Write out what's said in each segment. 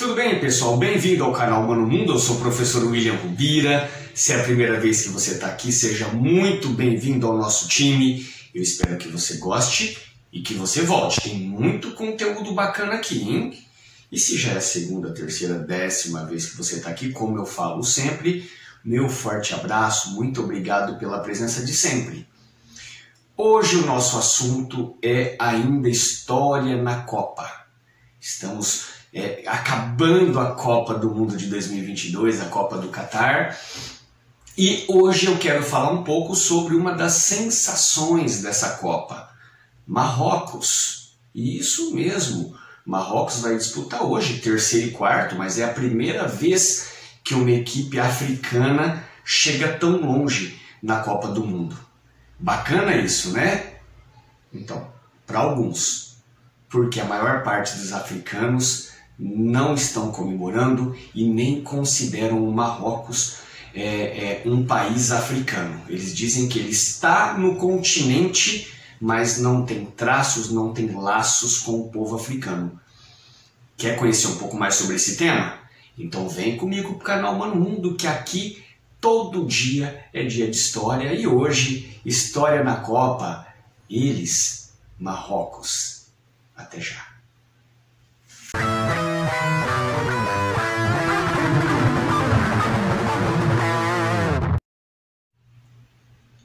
Tudo bem, pessoal? Bem-vindo ao canal Mano Mundo. Eu sou o professor William Rubira. Se é a primeira vez que você está aqui, seja muito bem-vindo ao nosso time. Eu espero que você goste e que você volte. Tem muito conteúdo bacana aqui, hein? E se já é a segunda, terceira, 10ª vez que você está aqui, como eu falo sempre, meu forte abraço, muito obrigado pela presença de sempre. Hoje o nosso assunto é ainda história na Copa. Estamos acabando a Copa do Mundo de 2022, a Copa do Catar. E hoje eu quero falar um pouco sobre uma das sensações dessa Copa. Marrocos. Isso mesmo. Marrocos vai disputar hoje terceiro e quarto, mas é a primeira vez que uma equipe africana chega tão longe na Copa do Mundo. Bacana isso, né? Então, para alguns, porque a maior parte dos africanos não estão comemorando e nem consideram o Marrocos um país africano. Eles dizem que ele está no continente, mas não tem traços, não tem laços com o povo africano. Quer conhecer um pouco mais sobre esse tema? Então vem comigo para o canal Mano Mundo, que aqui todo dia é dia de história. E hoje, história na Copa, eles, Marrocos. Até já.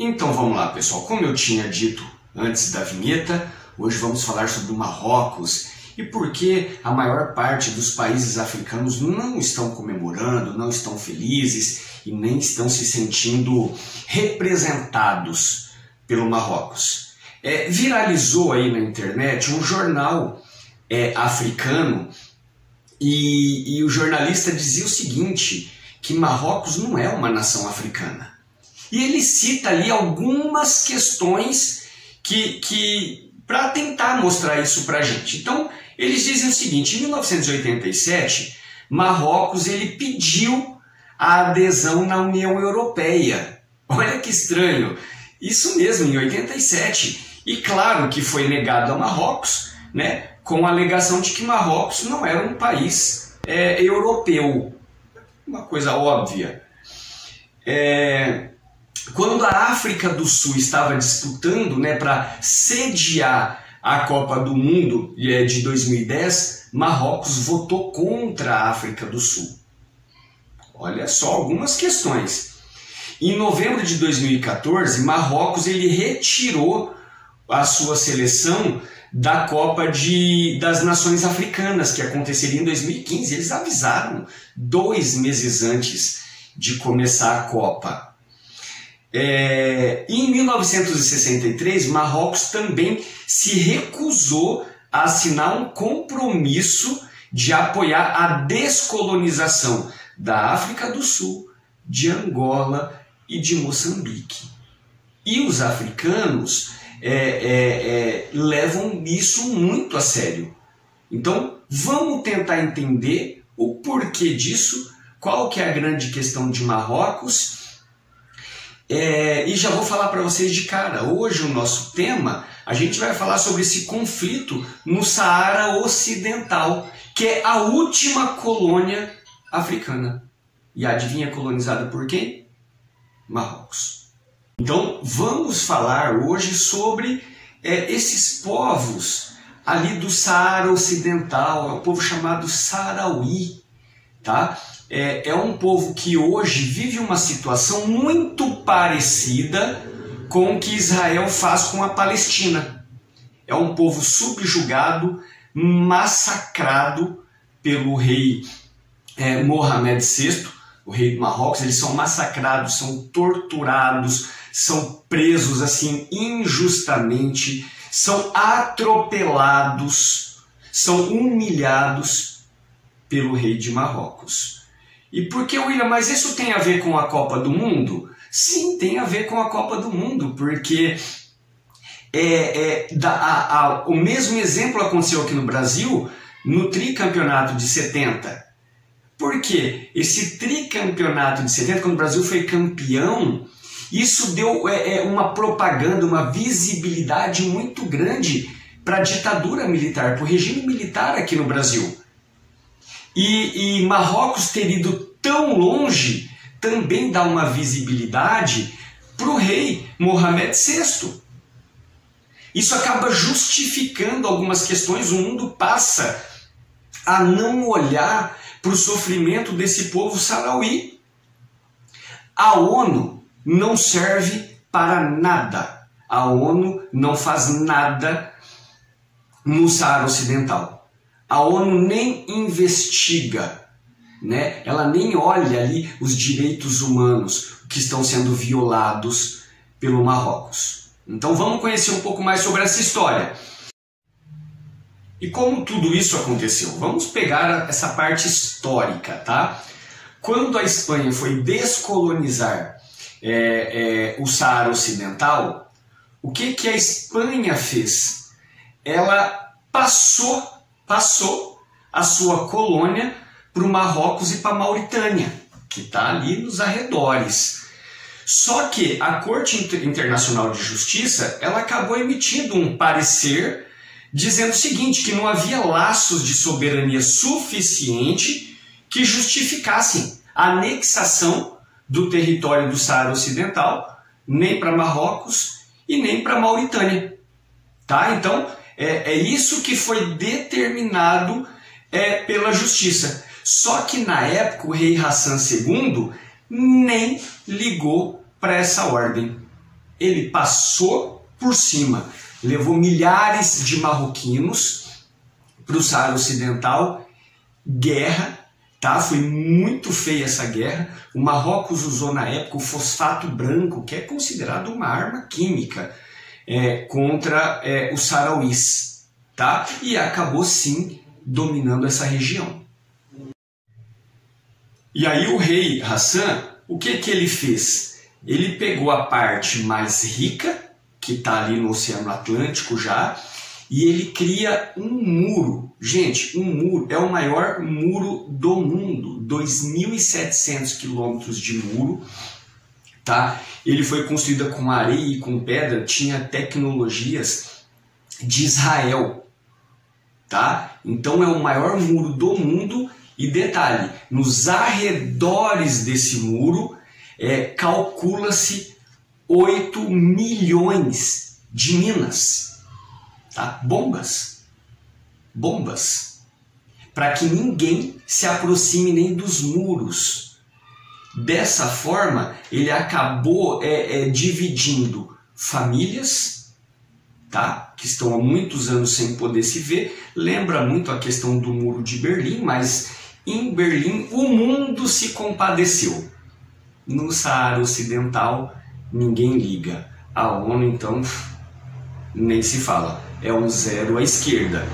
Então vamos lá, pessoal. Como eu tinha dito antes da vinheta, hoje vamos falar sobre o Marrocos e por que a maior parte dos países africanos não estão comemorando, não estão felizes e nem estão se sentindo representados pelo Marrocos. Viralizou aí na internet um jornal africano e o jornalista dizia o seguinte, que Marrocos não é uma nação africana. E ele cita ali algumas questões que para tentar mostrar isso para a gente. Então, eles dizem o seguinte, em 1987, Marrocos ele pediu a adesão na União Europeia. Olha que estranho. Isso mesmo, em 87. E claro que foi negado a Marrocos, né, com a alegação de que Marrocos não era um país europeu. Uma coisa óbvia. Quando a África do Sul estava disputando, né, para sediar a Copa do Mundo de 2010, Marrocos votou contra a África do Sul. Olha só algumas questões. Em novembro de 2014, Marrocos ele retirou a sua seleção da Copa das Nações Africanas, que aconteceria em 2015. Eles avisaram 2 meses antes de começar a Copa. Em 1963, Marrocos também se recusou a assinar um compromisso de apoiar a descolonização da África do Sul, de Angola e de Moçambique. E os africanos levam isso muito a sério. Então, vamos tentar entender o porquê disso, qual que é a grande questão de Marrocos. E já vou falar para vocês de cara, hoje o nosso tema, a gente vai falar sobre esse conflito no Saara Ocidental, que é a última colônia africana. E adivinha, colonizada por quem? Marrocos. Então vamos falar hoje sobre esses povos ali do Saara Ocidental, é um povo chamado Saharaui, tá? É um povo que hoje vive uma situação muito parecida com o que Israel faz com a Palestina. É um povo subjugado, massacrado pelo rei Mohamed VI, o rei do Marrocos. Eles são massacrados, são torturados, são presos assim injustamente, são atropelados, são humilhados pelo rei de Marrocos. E por que, William, mas isso tem a ver com a Copa do Mundo? Sim, tem a ver com a Copa do Mundo, porque o mesmo exemplo aconteceu aqui no Brasil, no tricampeonato de 70. Por quê? Esse tricampeonato de 70, quando o Brasil foi campeão, isso deu uma propaganda, uma visibilidade muito grande para a ditadura militar, para o regime militar aqui no Brasil. E Marrocos ter ido tão longe também dá uma visibilidade para o rei Mohamed VI. Isso acaba justificando algumas questões. O mundo passa a não olhar para o sofrimento desse povo sarauí. A ONU não serve para nada. A ONU não faz nada no Saara Ocidental. A ONU nem investiga, né? Ela nem olha ali os direitos humanos que estão sendo violados pelo Marrocos. Então vamos conhecer um pouco mais sobre essa história. E como tudo isso aconteceu? Vamos pegar essa parte histórica, tá? Quando a Espanha foi descolonizar o Saara Ocidental, o que a Espanha fez? Ela passou a sua colônia para o Marrocos e para a Mauritânia, que está ali nos arredores. Só que a Corte Internacional de Justiça ela acabou emitindo um parecer dizendo o seguinte, que não havia laços de soberania suficiente que justificassem a anexação do território do Saara Ocidental, nem para Marrocos e nem para Mauritânia. Tá? Então, é isso que foi determinado pela justiça. Só que na época o rei Hassan II nem ligou para essa ordem. Ele passou por cima, levou milhares de marroquinos para o Saara Ocidental, guerra, tá? Foi muito feia essa guerra. O Marrocos usou na época o fosfato branco, que é considerado uma arma química, contra os sarauís, tá? E acabou sim dominando essa região. E aí o rei Hassan, o que ele fez? Ele pegou a parte mais rica, que está ali no Oceano Atlântico já, e ele cria um muro. Gente, um muro é o maior muro do mundo, 2.700 quilômetros de muro, tá? Ele foi construído com areia e com pedra, tinha tecnologias de Israel, tá? Então é o maior muro do mundo. E detalhe, nos arredores desse muro calcula-se 8 milhões de minas, tá? Bombas, para que ninguém se aproxime nem dos muros. Dessa forma, ele acabou dividindo famílias, tá? Que estão há muitos anos sem poder se ver. Lembra muito a questão do Muro de Berlim, mas em Berlim o mundo se compadeceu. No Saara Ocidental ninguém liga. A ONU então nem se fala. É um zero à esquerda.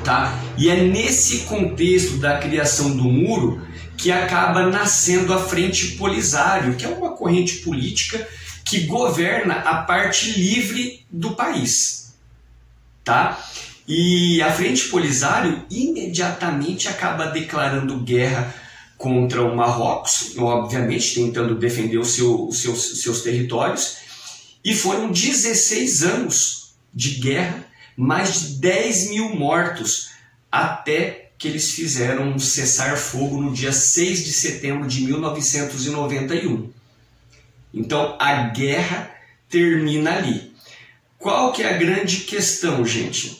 Tá? E é nesse contexto da criação do muro que acaba nascendo a Frente Polisário, que é uma corrente política que governa a parte livre do país. Tá? E a Frente Polisário imediatamente acaba declarando guerra contra o Marrocos, obviamente tentando defender os seus territórios, e foram 16 anos de guerra, mais de 10 mil mortos, até que eles fizeram um cessar-fogo no dia 6 de setembro de 1991. Então a guerra termina ali. Qual que é a grande questão, gente?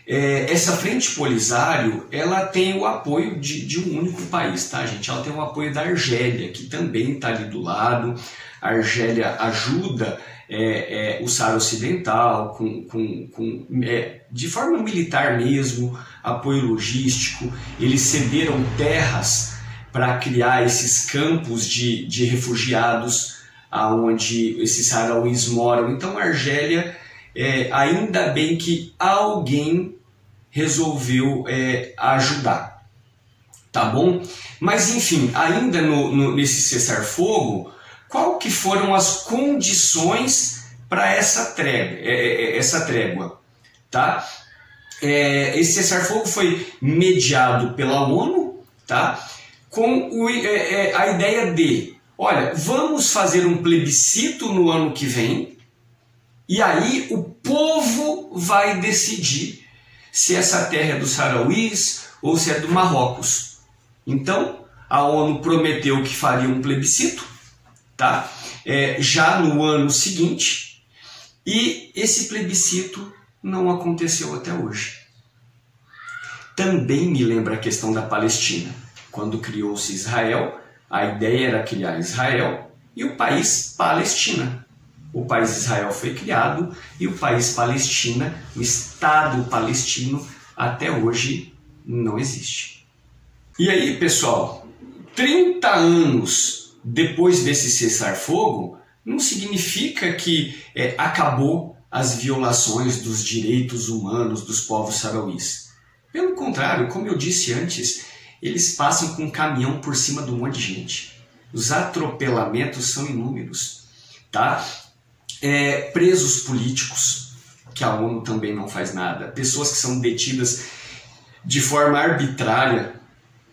Essa Frente Polisário, ela tem o apoio de um único país, tá, gente? Ela tem o apoio da Argélia, que também está ali do lado. A Argélia ajuda o Saara Ocidental de forma militar mesmo, apoio logístico. Eles cederam terras para criar esses campos de refugiados aonde esses sarauís moram. Então a Argélia, ainda bem que alguém resolveu ajudar, tá bom? Mas enfim, ainda nesse cessar-fogo, qual que foram as condições para essa trégua, tá? Esse cessar-fogo foi mediado pela ONU, tá? Com a ideia de, olha, vamos fazer um plebiscito no ano que vem, e aí o povo vai decidir se essa terra é dos sarauís ou se é do Marrocos. Então, a ONU prometeu que faria um plebiscito, tá? Já no ano seguinte, e esse plebiscito não aconteceu até hoje. Também me lembra a questão da Palestina. Quando criou-se Israel, a ideia era criar Israel e o país Palestina. O país Israel foi criado e o país Palestina, o Estado palestino, até hoje não existe. E aí, pessoal, 30 anos depois desse cessar-fogo, não significa que acabou as violações dos direitos humanos dos povos sarauís. Pelo contrário, como eu disse antes, eles passam com um caminhão por cima de um monte de gente. Os atropelamentos são inúmeros, tá? Presos políticos, que a ONU também não faz nada. Pessoas que são detidas de forma arbitrária,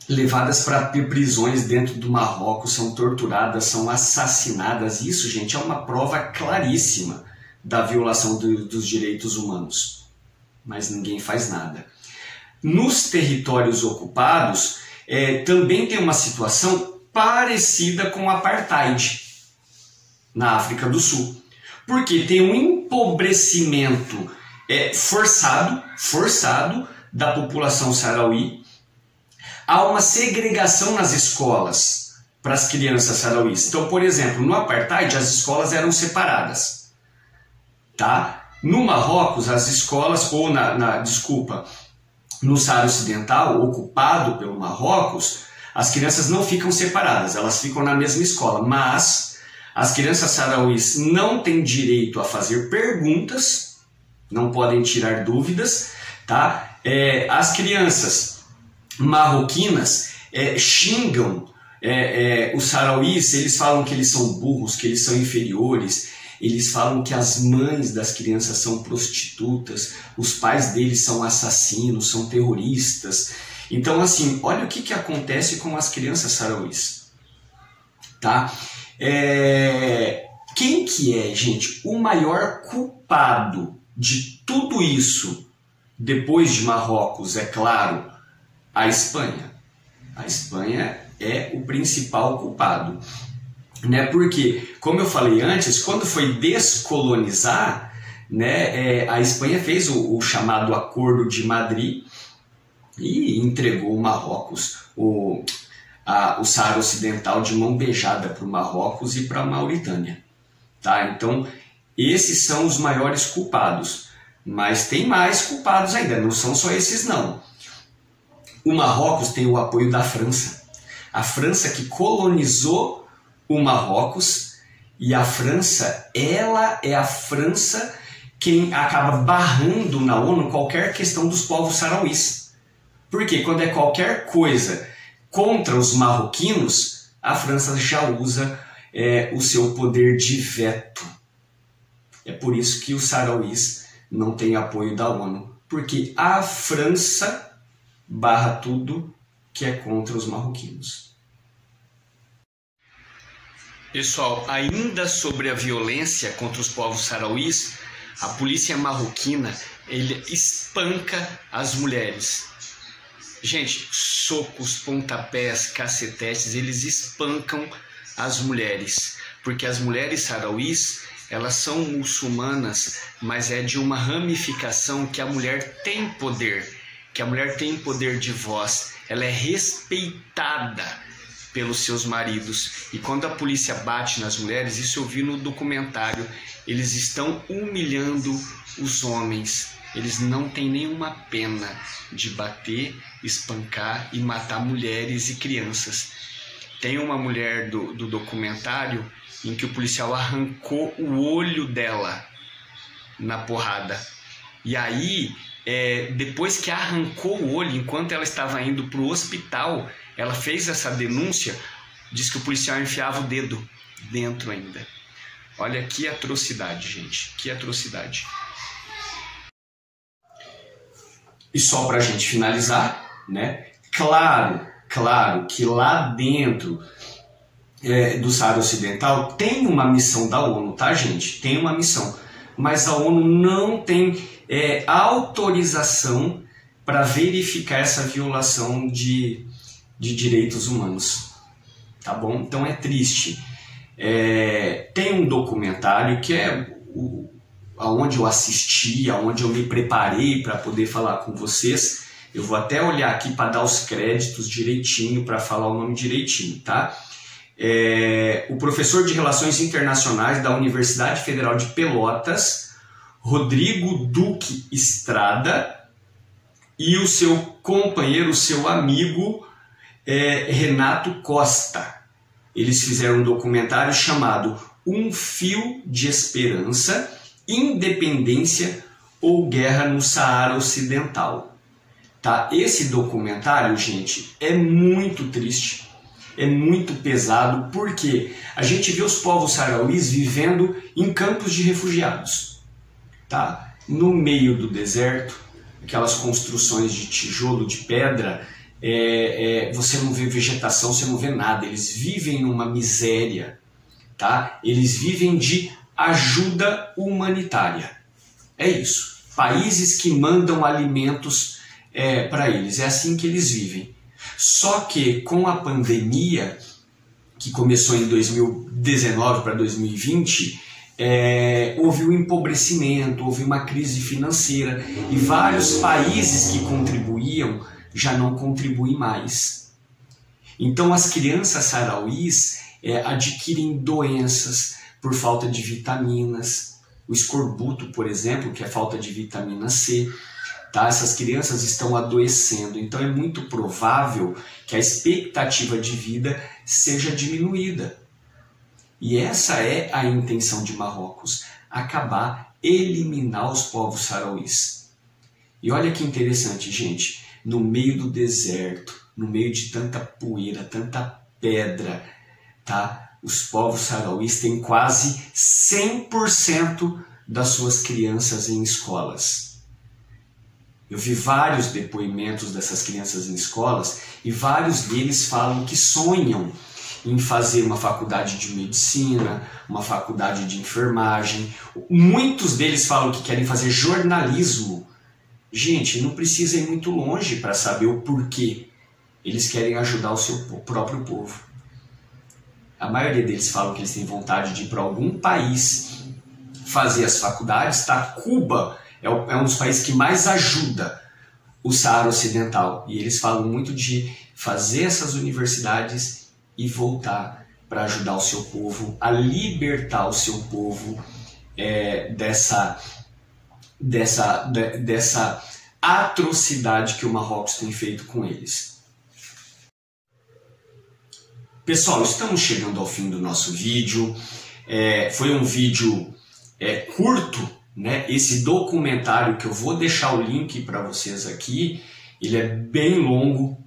levadas para prisões dentro do Marrocos, são torturadas, são assassinadas. Isso, gente, é uma prova claríssima da violação dos direitos humanos. Mas ninguém faz nada. Nos territórios ocupados, também tem uma situação parecida com o apartheid na África do Sul. Porque tem um empobrecimento forçado da população sarauí. Há uma segregação nas escolas para as crianças sarauís. Então, por exemplo, no apartheid as escolas eram separadas. Tá? No Marrocos, as escolas, ou no Saara Ocidental, ocupado pelo Marrocos, as crianças não ficam separadas, elas ficam na mesma escola, mas as crianças sarauís não têm direito a fazer perguntas, não podem tirar dúvidas, tá? As crianças marroquinas xingam os sarauís, eles falam que eles são burros, que eles são inferiores. Eles falam que as mães das crianças são prostitutas, os pais deles são assassinos, são terroristas. Então, assim, olha o que acontece com as crianças sarauís. Tá? Quem que é, gente, o maior culpado de tudo isso, depois de Marrocos, é claro, a Espanha. A Espanha é o principal culpado. Né? Porque, como eu falei antes, quando foi descolonizar, né, a Espanha fez o chamado Acordo de Madrid e entregou o Marrocos, o Saara Ocidental, de mão beijada para o Marrocos e para a Mauritânia. Tá? Então, esses são os maiores culpados. Mas tem mais culpados ainda, não são só esses não. O Marrocos tem o apoio da França. A França que colonizou o Marrocos, e a França, ela é a França quem acaba barrando na ONU qualquer questão dos povos sarauís. Porque quando é qualquer coisa contra os marroquinos, a França já usa o seu poder de veto. É por isso que os sarauís não têm apoio da ONU, porque a França barra tudo que é contra os marroquinos. Pessoal, ainda sobre a violência contra os povos sarauís, a polícia marroquina espanca as mulheres. Gente, socos, pontapés, cacetetes, eles espancam as mulheres. Porque as mulheres sarauís, elas são muçulmanas, mas é de uma ramificação que a mulher tem poder, que a mulher tem poder de voz, ela é respeitada pelos seus maridos. E quando a polícia bate nas mulheres, isso eu vi no documentário, eles estão humilhando os homens. Eles não têm nenhuma pena de bater, espancar e matar mulheres e crianças. Tem uma mulher do documentário em que o policial arrancou o olho dela na porrada. E aí, depois que arrancou o olho, enquanto ela estava indo para o hospital, ela fez essa denúncia, diz que o policial enfiava o dedo dentro ainda. Olha que atrocidade, gente, que atrocidade. E só para a gente finalizar, né? Claro que lá dentro do Saara Ocidental tem uma missão da ONU, tá, gente? Tem uma missão, mas a ONU não tem autorização para verificar essa violação de direitos humanos. Tá bom? Então é triste. Tem um documentário que é aonde eu assisti, aonde eu me preparei para poder falar com vocês. Eu vou até olhar aqui para dar os créditos direitinho, para falar o nome direitinho, tá? O professor de Relações Internacionais da Universidade Federal de Pelotas, Rodrigo Duque Estrada, e o seu companheiro, o seu amigo, Renato Costa. Eles fizeram um documentário chamado Um Fio de Esperança, Independência ou Guerra no Saara Ocidental. Tá? Esse documentário, gente, é muito triste, é muito pesado, porque a gente vê os povos saarauís vivendo em campos de refugiados, tá? No meio do deserto, aquelas construções de tijolo, de pedra, você não vê vegetação, você não vê nada, eles vivem numa miséria, tá? Eles vivem de ajuda humanitária, é isso, países que mandam alimentos para eles, é assim que eles vivem. Só que com a pandemia, que começou em 2019 para 2020, houve um empobrecimento, houve uma crise financeira e vários países que contribuíam já não contribuem mais. Então as crianças saarauís adquirem doenças por falta de vitaminas, o escorbuto, por exemplo, que é falta de vitamina C. Tá? Essas crianças estão adoecendo, então é muito provável que a expectativa de vida seja diminuída. E essa é a intenção de Marrocos, acabar, eliminar os povos saarauís. E olha que interessante, gente, no meio do deserto, no meio de tanta poeira, tanta pedra, tá? Os povos saarauís têm quase 100% das suas crianças em escolas. Eu vi vários depoimentos dessas crianças em escolas e vários deles falam que sonham em fazer uma faculdade de medicina, uma faculdade de enfermagem. Muitos deles falam que querem fazer jornalismo. Gente, não precisa ir muito longe para saber o porquê. Eles querem ajudar o seu próprio povo. A maioria deles falam que eles têm vontade de ir para algum país fazer as faculdades. Tá? Cuba é um dos países que mais ajuda o Saara Ocidental. E eles falam muito de fazer essas universidades e voltar para ajudar o seu povo, a libertar o seu povo dessa atrocidade que o Marrocos tem feito com eles. Pessoal, estamos chegando ao fim do nosso vídeo. Foi um vídeo curto, né? Esse documentário que eu vou deixar o link para vocês aqui, ele é bem longo,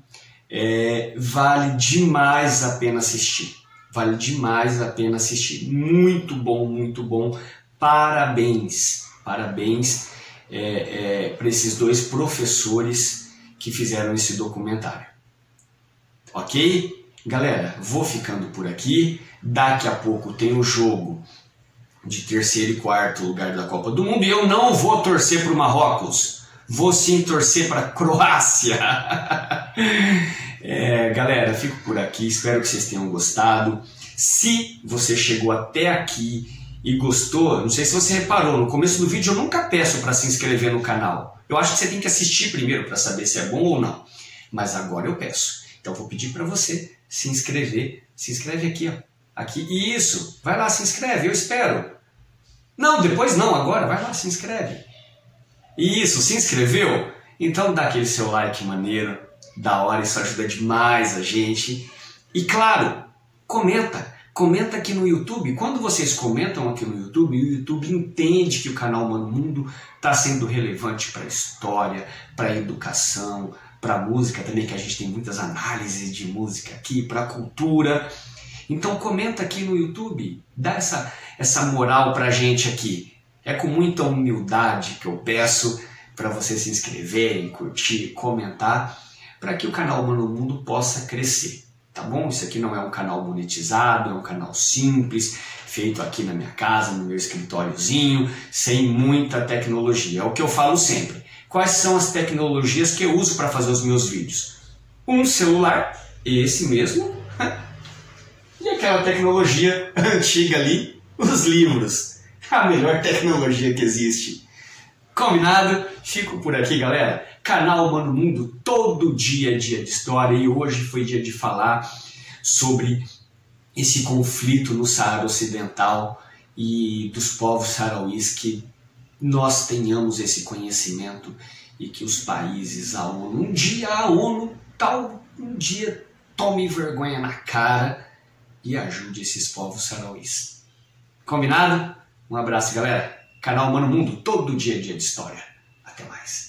vale demais a pena assistir. Vale demais a pena assistir. Muito bom. Parabéns para esses dois professores que fizeram esse documentário. Ok? Galera, vou ficando por aqui. Daqui a pouco tem o jogo de terceiro e quarto lugar da Copa do Mundo e eu não vou torcer para o Marrocos. Vou sim torcer para a Croácia. Galera, fico por aqui. Espero que vocês tenham gostado. Se você chegou até aqui e gostou, não sei se você reparou, no começo do vídeo eu nunca peço para se inscrever no canal. Eu acho que você tem que assistir primeiro para saber se é bom ou não. Mas agora eu peço. Então eu vou pedir para você se inscrever. Se inscreve aqui, ó. Aqui. Isso. Vai lá, se inscreve. Eu espero. Não, depois não. Agora. Vai lá, se inscreve. Isso. Se inscreveu? Então dá aquele seu like maneiro. Da hora. Isso ajuda demais a gente. E claro, comenta. Comenta aqui no YouTube. Quando vocês comentam aqui no YouTube, o YouTube entende que o canal Mano Mundo está sendo relevante para a história, para a educação, para a música também, que a gente tem muitas análises de música aqui, para a cultura. Então comenta aqui no YouTube, dá essa moral para a gente aqui. É com muita humildade que eu peço para vocês se inscreverem, curtir, comentar, para que o canal Mano Mundo possa crescer. Tá bom? Isso aqui não é um canal monetizado, é um canal simples, feito aqui na minha casa, no meu escritóriozinho, sem muita tecnologia. É o que eu falo sempre. Quais são as tecnologias que eu uso para fazer os meus vídeos? Um celular, esse mesmo, e aquela tecnologia antiga ali, os livros. A melhor tecnologia que existe. Combinado? Fico por aqui, galera. Canal Humano Mundo, todo dia é dia de história, e hoje foi dia de falar sobre esse conflito no Saara Ocidental e dos povos sarauís, que nós tenhamos esse conhecimento e que os países, a ONU, um dia tome vergonha na cara e ajude esses povos sarauís. Combinado? Um abraço, galera. Canal Humano Mundo, todo dia é dia de história. Até mais.